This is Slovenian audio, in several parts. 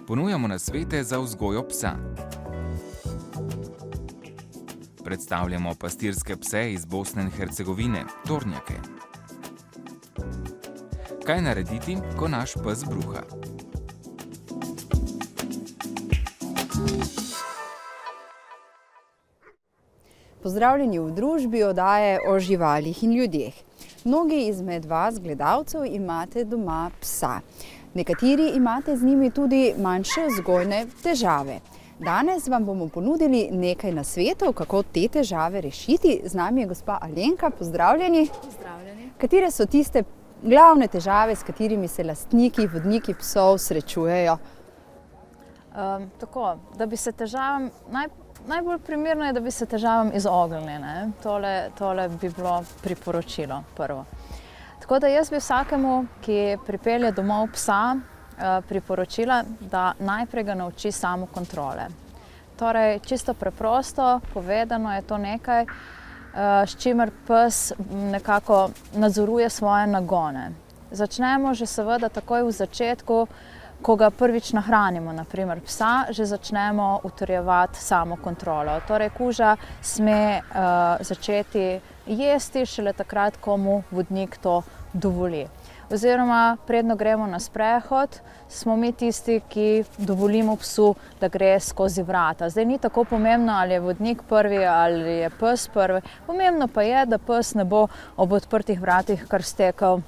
Ponujamo nasvete za vzgojo psa. Predstavljamo pastirske pse iz Bosne in Hercegovine, tornjake. Kaj narediti, ko naš pes bruha? Pozdravljeni v družbi oddaje o živalih in ljudeh. Mnogi izmed vas, gledalcev, imate doma psa. Nekateri imate z njimi tudi manjše vzgojne težave. Danes vam bomo ponudili nekaj nasvetov, kako te težave rešiti. Z nami je gospa Alenka, pozdravljeni. Pozdravljeni. Katere so tiste glavne težave, s katerimi se lastniki, vodniki psov srečujejo? Da bi se težavam, najbolj primerno je, da bi se težavam izognili. Tole bi bilo priporočilo prvo. Tako da jaz bi vsakemu, ki pripelje domov psa, priporočila, da najprej ga nauči samokontrole. Torej, čisto preprosto povedano je to nekaj, s čimer pes nekako nadzoruje svoje nagone. Začnemo že seveda takoj v začetku, ko ga prvič nahranimo, naprimer psa, že začnemo utrjevati samokontrolo. Torej, kuža sme začeti jesti šele takrat, ko mu vodnik to dovoli. Oziroma, predno gremo na sprehod, smo mi tisti, ki dovolimo psu, da gre skozi vrata. Zdaj ni tako pomembno, ali je vodnik prvi ali je pes prvi. Pomembno pa je, da pes ne bo ob odprtih vratih kar stekel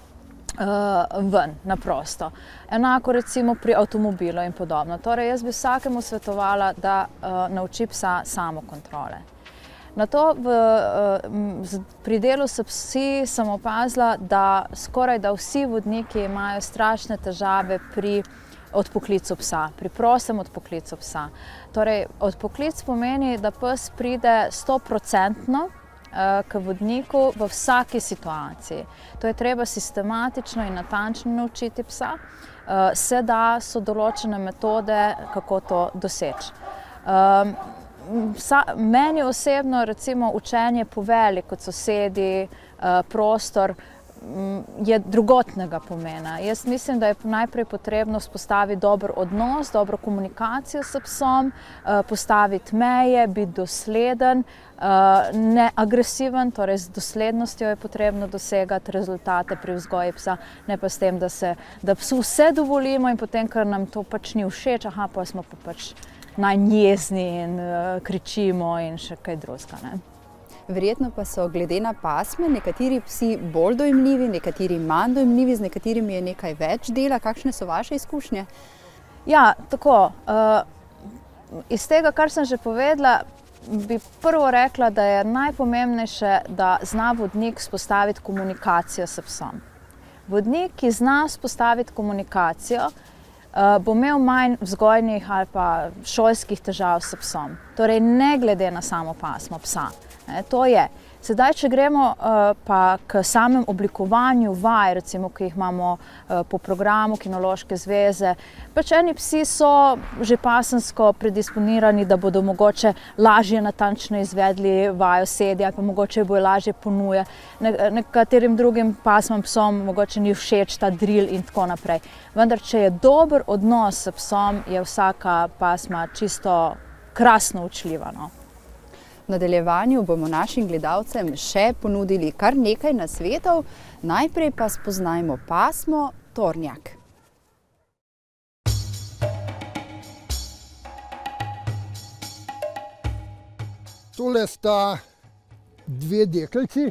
ven, na prosto. Enako recimo pri avtomobilu in podobno. Torej, jaz bi vsakemu svetovala, da nauči psa samokontrole. Na to pri delu s psi sem opazila, da skoraj da vsi vodniki imajo strašne težave pri odpoklicu psa, pri prostem odpoklicu psa. Torej, odpoklic pomeni, da pes pride 100% k vodniku v vsaki situaciji. To je treba sistematično in natančno naučiti psa. Sedaj so določene metode, kako to doseči. Meni osebno recimo učenje poveli kot sosedi, prostor je drugotnega pomena. Jaz mislim, da je najprej potrebno vzpostaviti dober odnos, dobro komunikacijo s psom, postaviti meje, biti dosleden, ne agresiven, torej z doslednostjo je potrebno dosegati rezultate pri vzgoji psa, ne pa s tem, da psu vse dovolimo in potem, ker nam to pač ni všeč, pa smo pa pač najjezni in kričimo in še kaj drugega. Verjetno pa so glede na pasme nekateri psi bolj dojemljivi, nekateri manj dojemljivi, z nekaterimi je nekaj več dela. Kakšne so vaše izkušnje? Ja, tako. Iz tega, kar sem že povedala, bi prvo rekla, da je najpomembnejše, da zna vodnik vzpostaviti komunikacijo s psom. Vodnik, ki zna vzpostaviti komunikacijo, bo imel manj vzgojnih ali pa šolskih težav s psom. Torej, ne glede na samo pasmo psa. To je. Sedaj, če gremo pa k samem oblikovanju vaj, recimo, ki jih imamo po programu Kinološke zveze, pač eni psi so že pasensko predisponirani, da bodo mogoče lažje natančno izvedli vajo sedi ali pa mogoče bojo lažje ponuje. Nekaterim drugim pasmam psom mogoče ni všeč ta drill in tako naprej. Vendar, če je dober odnos s psom, je vsaka pasma čisto krasno učljiva. V nadaljevanju bomo našim gledalcem še ponudili kar nekaj nasvetov. Najprej pa spoznajmo pasmo tornjak. Tole sta dve deklici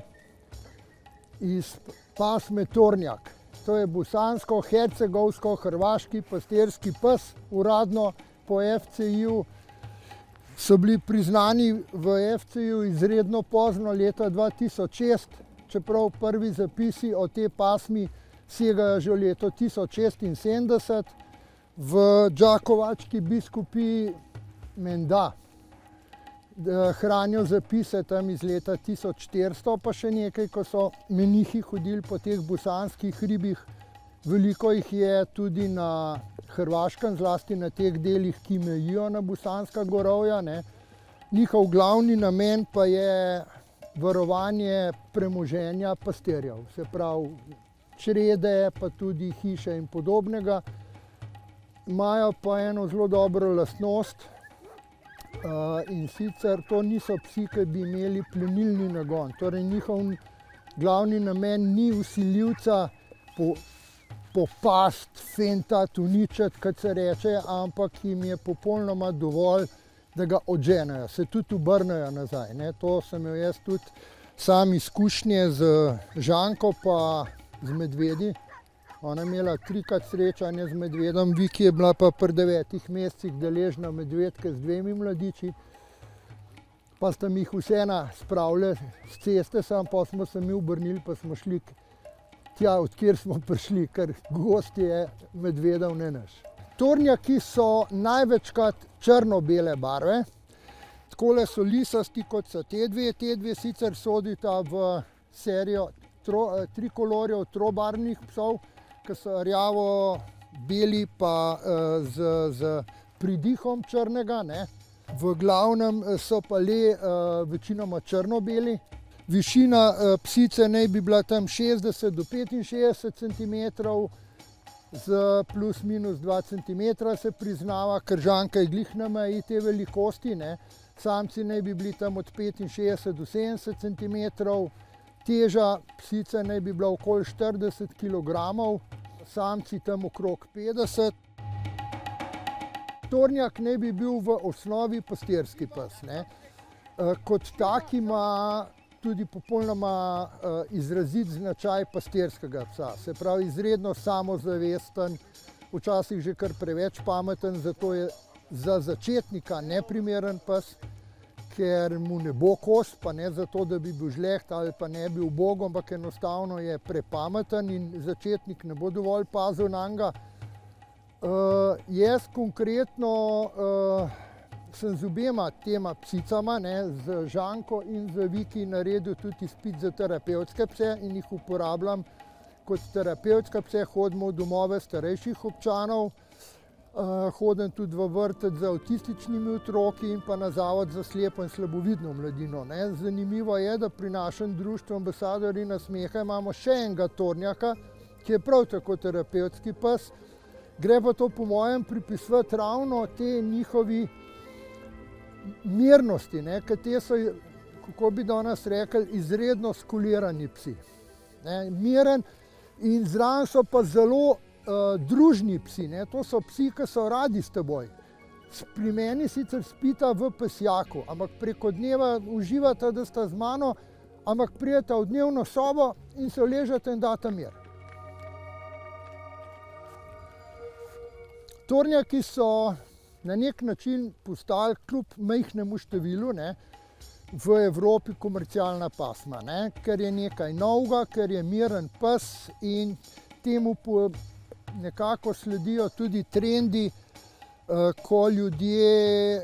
iz pasme tornjak. To je bosansko-hercegovsko-hrvaški pastirski pes, uradno po FCI-ju. So bili priznani v FCI-ju izredno pozno, leta 2006, čeprav prvi zapisi o tej pasmi segajo že v leto 1076. V Đakovački biskupiji menda hranijo zapise tam iz leta 1400, pa še nekaj, ko so menihi hodili po teh bosanskih hribih. Veliko jih je tudi na Hrvaškem, zlasti na teh delih, ki mejijo na bosanska gorovja. Njihov glavni namen pa je varovanje premoženja pastirjev, se pravi črede, pa tudi hiše in podobnega. imajo pa eno zelo dobro lastnost, in sicer to niso psi, ki bi imeli plenilni nagon. Torej njihov glavni namen ni vsiljivca popast, fentati, uničiti, kot se reče, ampak jim je popolnoma dovolj, da ga odženejo, se tudi obrnejo nazaj. To sem imel jaz tudi sam izkušnje z Žanko pa z medvedi. Ona je imela 3krat srečanje z medvedom, Viki je bila pa pri 9 mesecih deležna medvedke z 2 mladiči. Pa sta mi jih vseeno spravili s ceste, pa smo se mi obrnili, pa smo šli tja, od kjer smo prišli, ker gost je medvedov ne naš. Tornjaki so največkrat črno-bele barve. Takole so lisasti, kot so te dve sicer sodita v serijo trikolorjev trobarvnih psov, ki so rjavo-beli pa z pridihom črnega. V glavnem so pa le večinoma črno-beli. Višina psice naj bi bila tam 60 do 65 cm, z plus minus 2 cm se priznava, ker Žanka je glih na meji te velikosti. Samci naj bi bili tam od 65 do 70 cm, teža psice naj bi bila okoli 40 kg, samci tam okrog 50. Tornjak naj bi bil v osnovi pastirski pes. Kot tak ima tudi popolnoma izrazit značaj pastirskega psa. Se pravi, izredno samozavesten, včasih že kar preveč pameten, zato je za začetnika neprimeren pes, ker mu ne bo kos, pa ne zato, da bi bil žleht ali pa ne bi ubog, ampak enostavno je prepameten in začetnik ne bo dovolj pazil nanj. Jaz konkretno sem z obema tema psicama, z Žanko in z Viki, naredil tudi izpit za terapevtske pse in jih uporabljam kot terapevtske pse. Hodimo v domove starejših občanov, hodim tudi v vrtec za avtističnimi otroki in pa na zavod za slepo in slabovidno mladino. Zanimivo je, da pri našem društvu Ambasadorji nasmeha imamo še enega tornjaka, ki je prav tako terapevtski pes. Gre pa to po mojem pripisovati ravno te njihovi mirnosti, ker te so, kako bi danes rekli, izredno skulirani psi. Miren in zraven so pa zelo družni psi. To so psi, ki so radi s teboj. Pri meni sicer spita v pesjaku, ampak preko dneva uživata, da sta z mano, ampak prideta v dnevno sobo in se uležete in data mir. Tornjaki so na nek način postali kljub majhnemu številu v Evropi komercialna pasma, ker je nekaj novega, ker je miren pes in temu nekako sledijo tudi trendi, ko ljudje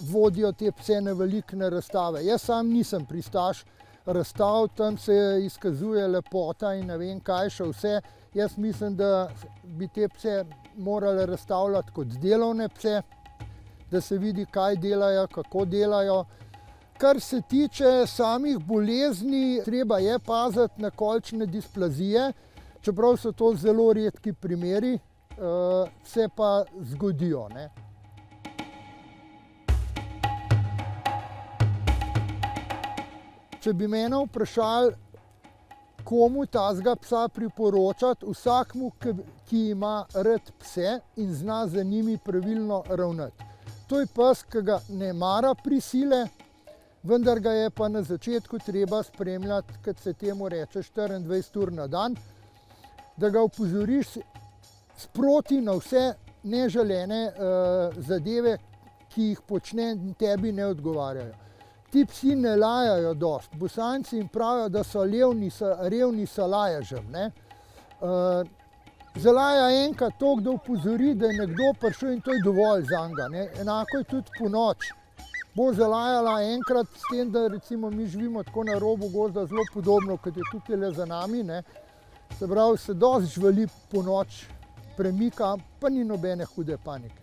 vodijo te pse na veliko razstave. Jaz sam nisem pristaš razstav, tam se izkazuje lepota in ne vem kaj še vse. Jaz mislim, da bi te pse morali razstavljati kot delovne pse, da se vidi, kaj delajo, kako delajo. Kar se tiče samih bolezni, treba je paziti na kolčne displazije, čeprav so to zelo redki primeri, se pa zgodijo. Če bi mene vprašali, komu tazga psa priporočati, vsakmu, ki ima rad pse in zna za njimi pravilno ravnati. To je pes, ki ga ne mara prisile, vendar ga je pa na začetku treba spremljati, kot se temu reče, 24 ur na dan, da ga opozoriš sproti na vse neželene zadeve, ki jih počne in tebi ne odgovarjajo. Ti psi ne lajajo dosti. Bosanci jim pravijo, da so revni salaježev. Zalaja enkrat toliko, da opozori, da je nekdo prišel in to je dovolj zanj. Enako je tudi ponoč. Bo zalajala enkrat s tem, da recimo mi živimo tako na robu gozda, zelo podobno, kot je tukaj le za nami. Se pravi, se dosti živali ponoč premika, pa ni nobene hude panike.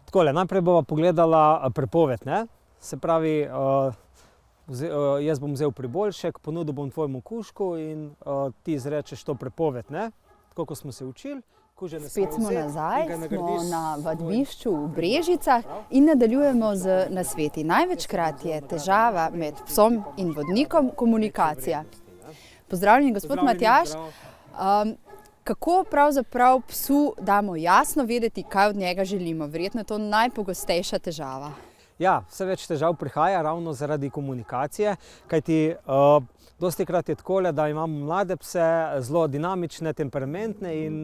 Takole, najprej bova pogledala prepoved. Se pravi, jaz bom vzel priboljšek, ponudil bom tvojemu kužku in ti izrečeš to prepoved, ne? Tako kot smo se učili. Spet smo nazaj, smo na vadbišču v Brežicah in nadaljujemo z nasveti. Največkrat je težava med psom in vodnikom komunikacija. Pozdravljeni, gospod Matjaž. Kako pravzaprav psu damo jasno vedeti, kaj od njega želimo? Verjetno je to najpogostejša težava. Ja, vse več težav prihaja ravno zaradi komunikacije, kajti dostikrat je takole, da imamo mlade pse, zelo dinamične, temperamentne in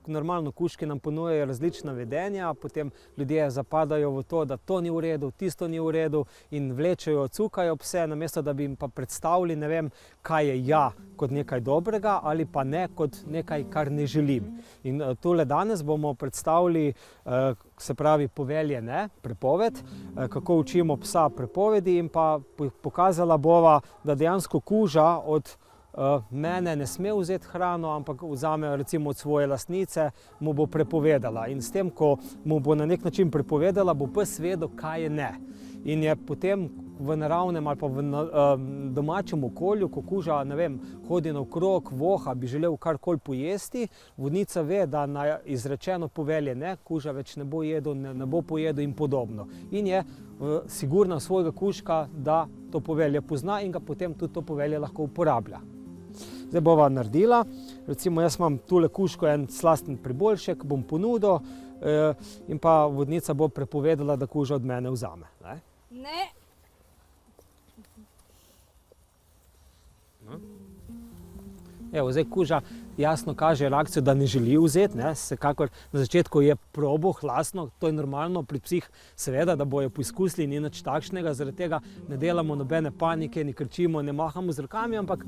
normalno kužki nam ponujajo različna vedenja, potem ljudje zapadajo v to, da to ni v redu, tisto ni v redu in vlečejo, cukajo pse, namesto da bi jim pa predstavili, ne vem, kaj je ja kot nekaj dobrega ali pa ne kot nekaj, kar ne želim. In tule danes bomo predstavili, se pravi povelje, ne, prepoved, kako učimo psa prepovedi in pa pokazala bova, da dejansko kuža od mene ne sme vzeti hrano, ampak vzame recimo od svoje lastnice, mu bo prepovedala. In s tem, ko mu bo na nek način prepovedala, bo pes vedel, kaj je ne. In je potem v naravnem ali pa v domačem okolju, ko kuža, ne vem, hodi naokrog, voha, bi želel karkoli pojesti, vodnica ve, da na izrečeno povelje ne, kuža več ne bo jedel, ne bo pojedel in podobno. In je sigurna svojega kužka, da to povelje pozna in ga potem tudi to povelje lahko uporablja. Zdaj bova naredila, recimo jaz imam tule kužko en slasten priboljšek, bom ponudil in pa vodnica bo prepovedala, da kuža od mene vzame. Ne. Evo, zdaj kuža jasno kaže reakcijo, da ne želi vzeti, ne, vsekakor na začetku je probo hlasno, to je normalno pri psih, seveda, da bojo poizkusili, ni nič takšnega, zaradi tega ne delamo nobene panike, ne krčimo, ne mahamo z rokami, ampak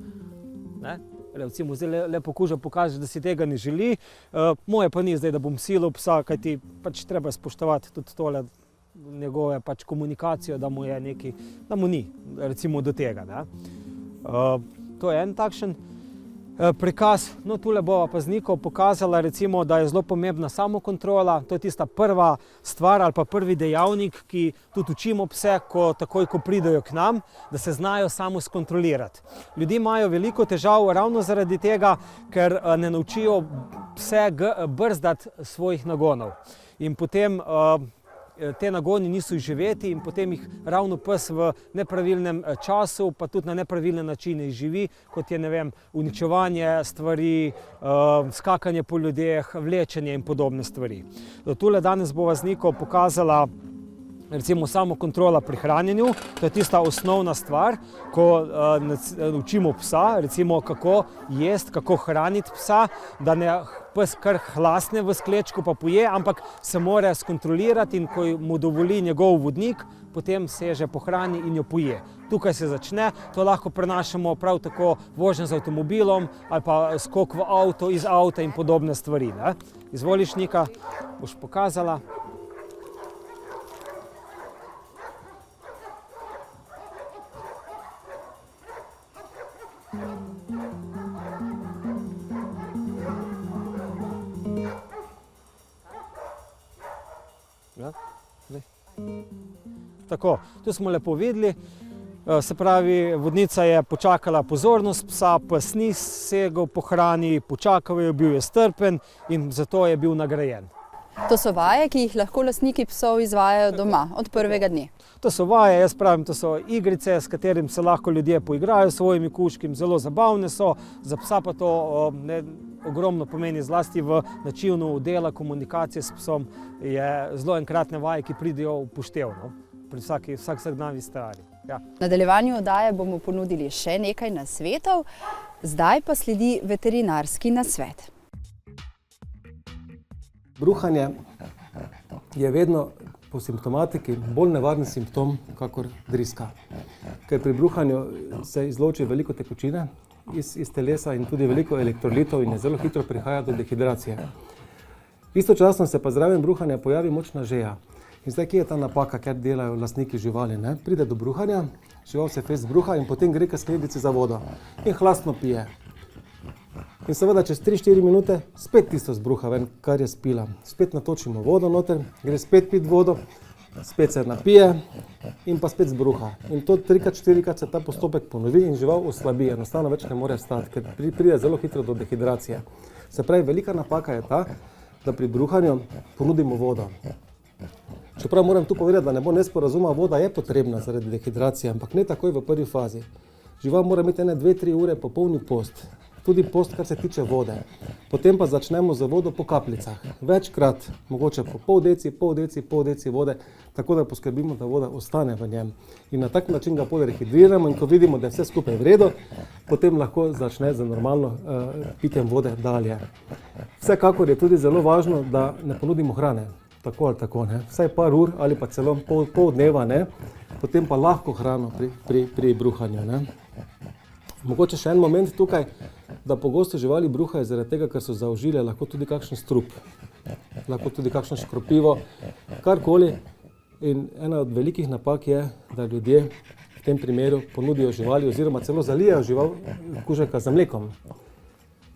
ne, recimo zdaj lepo kuža pokaže, da si tega ne želi, moje pa ni zdaj, da bom silil psa, kajti pač treba spoštovati tudi tole njegove pač komunikacijo, da mu je neki, da mu ni recimo do tega, ne. To je en takšen prikaz. No, tule bova paznikov pokazala, recimo, da je zelo pomembna samokontrola. To je tista prva stvar ali pa prvi dejavnik, ki tudi učimo pse, takoj ko pridejo k nam, da se znajo samo skontrolirati. Ljudje imajo veliko težav ravno zaradi tega, ker ne naučijo pse brzdati svojih nagonov. In potem te nagoni niso izživeti in potem jih ravno pes v nepravilnem času, pa tudi na nepravilne načine izživi, kot je, ne vem, uničevanje stvari, skakanje po ljudeh, vlečenje in podobne stvari. Tule danes bova z Niko pokazala recimo samokontrola pri hranjenju, to je tista osnovna stvar, ko učimo psa, recimo kako jesti, kako hraniti psa, da ne pes kar hlasne v sklečku pa poje, ampak se mora skontrolirati in ko mu dovoli njegov vodnik, potem seže po hrani in jo poje. Tukaj se začne, to lahko prenašamo prav tako vožnjo z avtomobilom ali pa skok v avto, iz avta in podobne stvari. Ne? Izvoliš, Nika, boš pokazala. Ja, tako, tu smo lepo videli, se pravi, vodnica je počakala pozornost psa, pes ni segel po hrani, počakal je, bil je strpen in zato je bil nagrajen. To so vaje, ki jih lahko lastniki psov izvajajo doma, od prvega dne. To so vaje, jaz pravim, to so igrice, s katerim se lahko ljudje poigrajo s svojimi kužki, zelo zabavne so, za psa pa to ogromno pomeni, zlasti v načinu dela, komunikacije s psom, je zelo enkratne vaje, ki pridejo v poštev, no? Pri vsakdanji stvari. Ja. V nadaljevanju oddaje bomo ponudili še nekaj nasvetov, zdaj pa sledi veterinarski nasvet. Bruhanje je vedno po simptomatiki bolj nevaren simptom, kakor driska. Ker pri bruhanju se izloči veliko tekočine iz telesa in tudi veliko elektrolitov in zelo hitro prihaja do dehidracije. Istočasno se pa zraven bruhanja pojavi močna žeja. In zdaj, kje je ta napaka, ker delajo lastniki živali? Ne? Pride do bruhanja, žival se fest bruha in potem gre k skledici za vodo in hlasno pije. In seveda čez 3-4 minute spet tisto zbruha ven, kar je spila. Spet natočimo vodo noter, gre spet pit vodo spet se napije in pa spet zbruha. In to 3-4krat se ta postopek ponovi in žival oslabi, enostavno več ne more stati, ker pride zelo hitro do dehidracije. Se pravi, velika napaka je ta, da pri bruhanju ponudimo vodo. Čeprav moram tu povedati, da ne bo nesporazuma, voda je potrebna zaradi dehidracije, ampak ne takoj v prvi fazi. Žival mora imeti 2-3 ure popolni post, tudi post, kar se tiče vode. Potem pa začnemo z vodo po kapljicah. Večkrat, mogoče po pol deci vode, tako da poskrbimo, da voda ostane v njem. In na tak način ga podrehidriramo in ko vidimo, da je vse skupaj v redu, potem lahko začne z normalno pitjem vode dalje. Vsekakor je tudi zelo važno, da ne ponudimo hrane. Tako ali tako, ne. Vsaj par ur ali pa celo pol dneva, ne. Potem pa lahko hrano pri bruhanju. Ne. Mogoče še en moment tukaj, da pogosto živali bruhajo zaradi tega, ker so zaužile lahko tudi kakšen strup, lahko tudi kakšno škropivo, karkoli. In ena od velikih napak je, da ljudje v tem primeru ponudijo živali oziroma celo zalijajo žival kužaka z mlekom.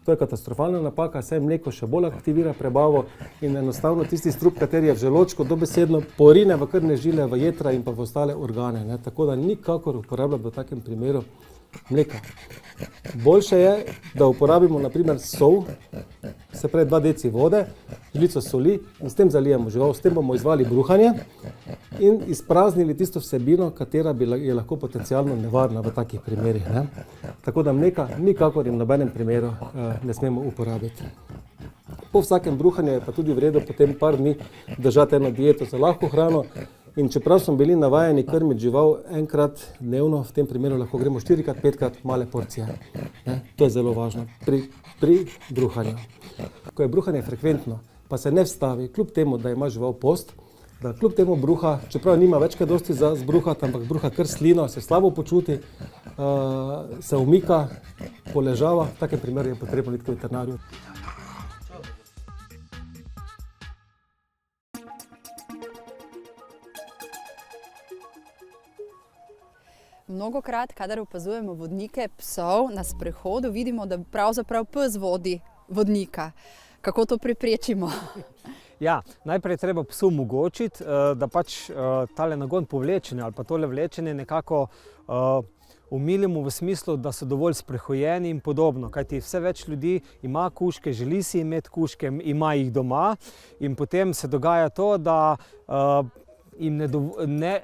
To je katastrofalna napaka, saj mleko še bolj aktivira prebavo in enostavno tisti strup, kateri je v želodčku, dobesedno porine v krvne žile, v jetra in pa v ostale organe. Ne. Tako da nikakor uporabljati v takem primeru mleka. Boljše je, da uporabimo na primer sol, se pravi 2 deci vode, žlico soli in s tem zalijemo žival. S tem bomo izvali bruhanje in izpraznili tisto vsebino, katera je lahko potencialno nevarna v takih primerih. Ne. Tako da mleka nikakor in v nobenem primeru ne smemo uporabiti. Po vsakem bruhanju je pa tudi v redu potem par dni držati eno dieto za lahko hrano. In čeprav smo bili navajeni krmiti žival enkrat dnevno, v tem primeru lahko gremo 4-krat, 5-krat male porcije. Ne? To je zelo važno pri bruhanju. Ko je bruhanje frekventno, pa se ne vstavi, kljub temu, da ima žival post, da kljub temu bruha, čeprav nima več kaj dosti za zbruhati, ampak bruha kar slino, se slabo počuti, se umika, poležava, v takem primeru je potrebno iti k veterinarju. Mnogokrat, kadar opazujemo vodnike psov na sprehodu, vidimo, da pravzaprav pes vodi vodnika. Kako to preprečimo? Ja, najprej treba psu omogočiti, da pač tale nagon po vlečenju ali pa tole vlečenje nekako omilimo v smislu, da so dovolj sprehojeni in podobno. Kajti vse več ljudi ima kužke, želi si imeti kužke, ima jih doma in potem se dogaja to, da jim ne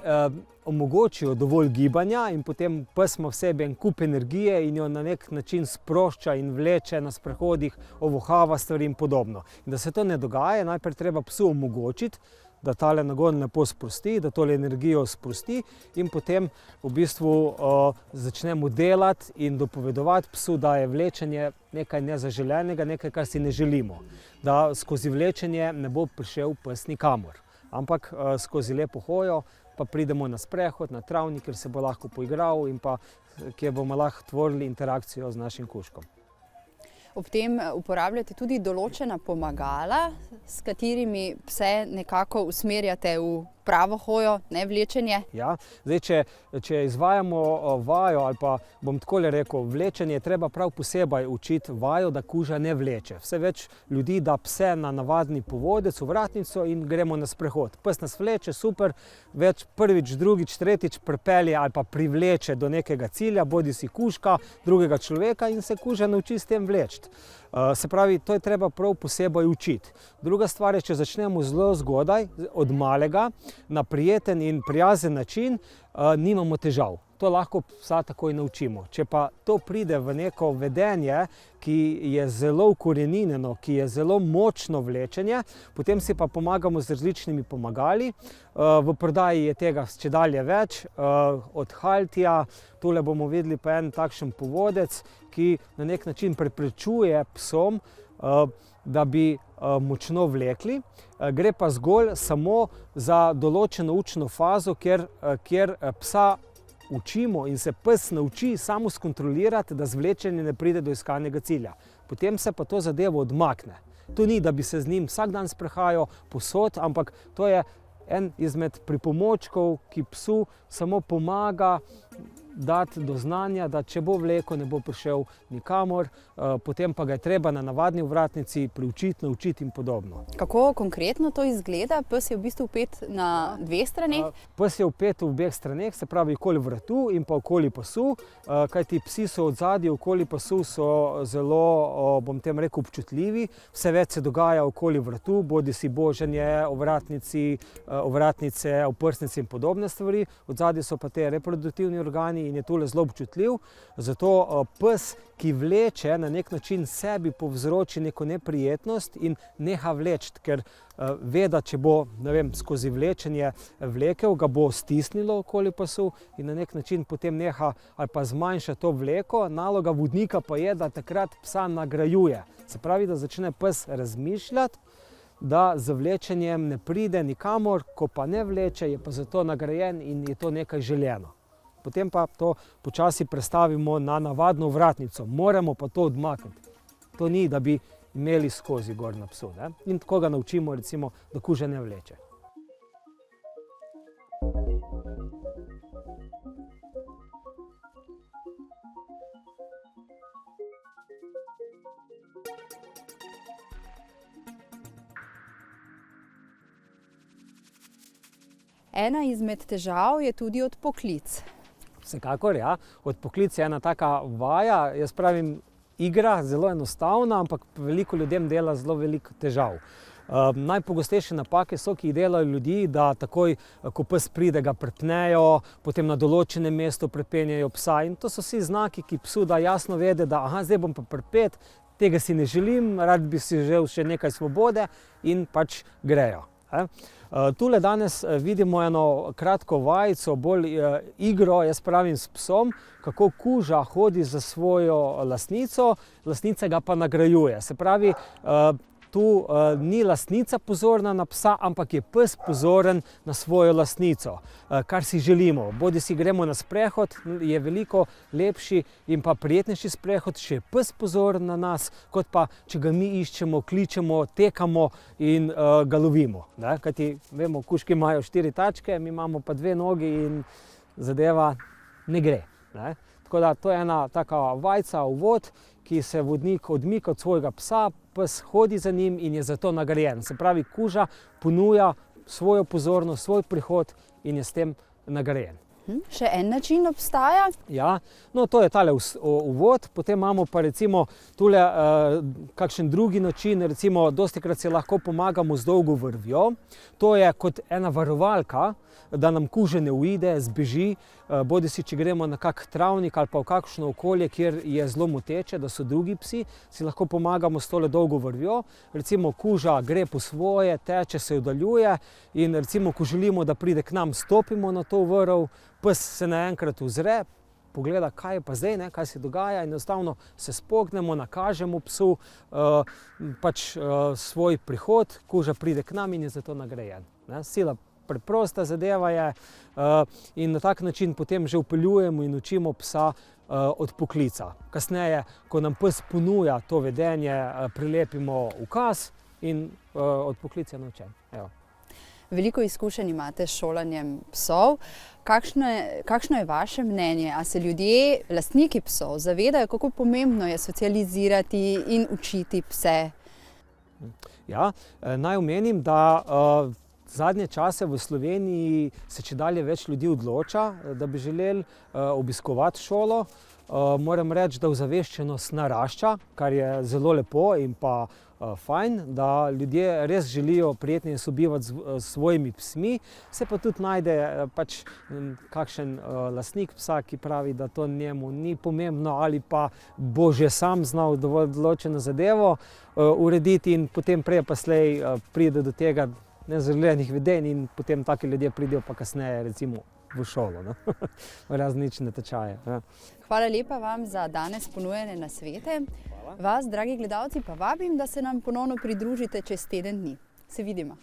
omogočijo dovolj gibanja in potem pes ima v sebi en kup energije in jo na nek način sprošča in vleče na sprehodih, ovohava stvari in podobno. In da se to ne dogaja, najprej treba psu omogočiti, da tale nagon lepo sprosti, da tole energijo sprosti in potem v bistvu začnemo delati in dopovedovati psu, da je vlečenje nekaj nezaželenega, nekaj, kar si ne želimo. Da skozi vlečenje ne bo prišel pes nikamor, ampak skozi lepo hojo pa pridemo na sprehod, na travnik, kjer se bo lahko poigral in pa kjer bomo lahko tvorili interakcijo z našim kužkom. Ob tem uporabljate tudi določena pomagala, s katerimi pse nekako usmerjate v pravo hojo, ne vlečenje. Ja, zdaj, če izvajamo vajo ali pa bom takole rekel, vlečenje je treba prav posebej učiti vajo, da kuža ne vleče. Vse več ljudi da pse na navadni povodec, v vratnico in gremo na sprehod. Pes nas vleče, super, več prvič, drugič, tretjič pripelje ali pa privleče do nekega cilja, bodisi kužka, drugega človeka in se kuža nauči s tem vleči. Se pravi, to je treba prav posebej učiti. Druga stvar je, če začnemo zelo zgodaj, od malega, na prijeten in prijazen način, nimamo težav. To lahko psa takoj naučimo. Če pa to pride v neko vedenje, ki je zelo ukoreninjeno, ki je zelo močno vlečenje, potem si pa pomagamo z različnimi pomagali. V prodaji je tega čedalje več, od haltija, tule bomo videli pa en takšen povodec, ki na nek način preprečuje psom, da bi močno vlekli. Gre pa zgolj samo za določeno učno fazo, kjer psa učimo in se pes nauči samo skontrolirati, da z vlečenjem ne pride do iskanega cilja. Potem se pa to zadevo odmakne. To ni, da bi se z njim vsak dan sprehajal povsod, ampak to je en izmed pripomočkov, ki psu samo pomaga dati do znanja, da če bo vleko, ne bo prišel nikamor, potem pa ga je treba na navadni ovratnici priučiti, naučiti in podobno. Kako konkretno to izgleda? Pes je v bistvu vpet na dveh straneh. Pes je vpet v obeh straneh, se pravi okoli vratu in pa okoli pasu, kajti psi so od zadaj okoli pasu so zelo, bom tem rekel, občutljivi. Vse več se dogaja okoli vratu, bodi si boženje, ovratnice, oprsnice in podobne stvari. Od zadaj so pa te reproduktivni organi in je tole zelo občutljiv. Zato pes, ki vleče, na nek način sebi povzroči neko neprijetnost in neha vleči, ker ve, da če bo, ne vem, skozi vlečenje vlekel, ga bo stisnilo okoli pasu in na nek način potem neha ali pa zmanjša to vleko. Naloga vodnika pa je, da takrat psa nagrajuje. Se pravi, da začne pes razmišljati, da z vlečenjem ne pride nikamor, ko pa ne vleče, je pa zato nagrajen in je to nekaj želeno. Potem pa to počasi prestavimo na navadno ovratnico. Moramo pa to odmakniti. To ni, da bi imeli skozi gor na psu, ne? In tako ga naučimo, recimo, da kuža ne vleče. Ena izmed težav je tudi odpoklic. Vsekakor, ja. Odpoklic je ena taka vaja, jaz pravim, igra, zelo enostavna, ampak veliko ljudem dela zelo veliko težav. Najpogostejše napake so, ki jih delajo ljudi, da takoj, ko pes pride, ga prepnejo, potem na določenem mestu prepenjajo psa. In to so vsi znaki, ki psu da jasno vede, da zdaj bom pa prepet, tega si ne želim, rad bi si želel še nekaj svobode in pač grejo. Tule danes vidimo eno kratko vajico, bolj igro, jaz pravim, s psom, kako kuža hodi za svojo lastnico, lastnica ga pa nagrajuje. Se pravi, tu ni lastnica pozorna na psa, ampak je pes pozoren na svojo lastnico, kar si želimo. Bodi si gremo na sprehod, je veliko lepši in pa prijetnejši sprehod, če je pes pozoren na nas, kot pa, če ga mi iščemo, kličemo, tekamo in ga lovimo. Kajti, vemo, kužki imajo 4 tačke, mi imamo pa 2 nogi in zadeva ne gre. Tako da to je ena taka vajca, uvod, ki se vodnik odmika od svojega psa, pes hodi za njim in je zato nagrajen. Se pravi, kuža ponuja svojo pozornost, svoj prihod in je s tem nagrajen. Še en način obstaja? Ja, no to je tale uvod, potem imamo pa recimo tule kakšen drugi način, recimo dostikrat se lahko pomagamo z dolgo vrvjo. To je kot ena varovalka, da nam kuža ne uide, zbeži, bodi si, če gremo na kak travnik ali pa v kakšno okolje, kjer je zelo moteče, da so drugi psi, si lahko pomagamo s tole dolgo vrvjo. Recimo kuža gre po svoje, teče, se oddaljuje in recimo, ko želimo, da pride k nam, stopimo na to vrv, pes se naenkrat ozre, pogleda, kaj je pa zdaj, kaj se dogaja, in enostavno se spognemo, nakažemo psu svoj prihod, kuža pride k nam in je zato nagrajen. Sila preprosta zadeva je in na tak način potem že vpeljujemo in učimo psa odpoklica. Kasneje, ko nam pes ponuja to vedenje, prilepimo ukaz in odpoklic je naučen. Veliko izkušenj imate s šolanjem psov. Kakšno je vaše mnenje? A se ljudje, lastniki psov, zavedajo, kako pomembno je socializirati in učiti pse? Ja, naj omenim, da zadnje čase v Sloveniji se čedalje več ljudi odloča, da bi želeli obiskovati šolo. Moram reči, da ozaveščenost narašča, kar je zelo lepo in pa fajn, da ljudje res želijo prijetneje sobivati s svojimi psmi. Se pa tudi najde kakšen lastnik psa, ki pravi, da to njemu ni pomembno ali pa bo že sam znal določeno zadevo urediti in potem prej pa slej pride do tega nezaželenih vedenj in potem taki ljudje pridejo pa kasneje recimo v šolo, v različne tečaje. Hvala lepa vam za danes ponujene nasvete. Vas, dragi gledalci, pa vabim, da se nam ponovno pridružite čez teden dni. Se vidimo.